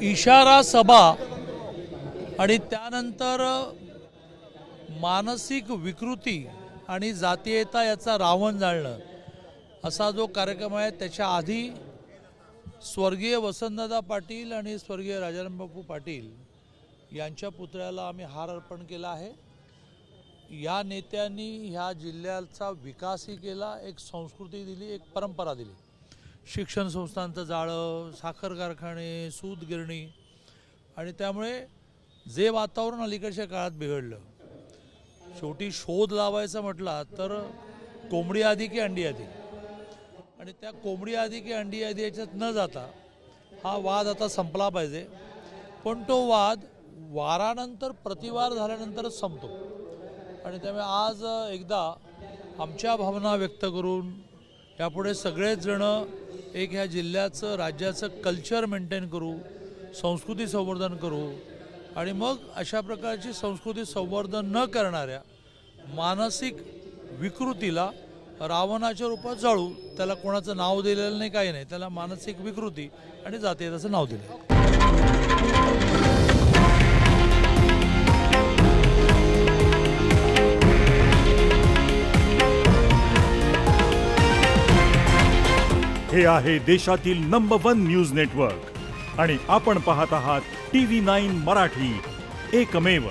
इशारा सभा आणि त्यानंतर मानसिक विकृती आणि जातीयता याचा रावण जाळणं असा जो कार्यक्रम आहे त्याच्या आधी स्वर्गीय वसंतदादा पाटील आणि स्वर्गीय राजारामबापू पाटील यांच्या पुतळ्याला आम्ही हार अर्पण केला आहे। या नेत्यांनी ह्या जिल्ह्याचा विकासही केला, एक संस्कृती दिली, एक परंपरा दिली। शिक्षण संस्थांचं जाळं, साखर कारखाने, सूत गिरणी आणि त्यामुळे जे वातावरण अलीकडच्या काळात बिघडलं, शेवटी शोध लावायचा म्हटला तर कोंबडी आधी की अंडी आधी, आणि त्या कोंबडी आधी की अंडी आधी याच्यात न जाता हा वाद आता संपला पाहिजे। पण तो वाद वारानंतर प्रतिवार झाल्यानंतरच संपतो आणि त्यामुळे आज एकदा आमच्या भावना व्यक्त करून यापुढे सगळेच जण एक ह्या जिल्ह्याचं राज्याचं कल्चर मेंटेन करू, संस्कृती संवर्धन करू आणि मग अशा प्रकारची संस्कृती संवर्धन न करणाऱ्या मानसिक विकृतीला रावणाच्या रूपात जाळू। त्याला कोणाचं नाव दिलेलं नाही, काही नाही, त्याला मानसिक विकृती आणि जातीयताचं नाव दिलं। हे आहे देशातील नंबर 1 न्यूज नेटवर्क आणि आपण पाहत आहात TV9 मराठी, एकमेव।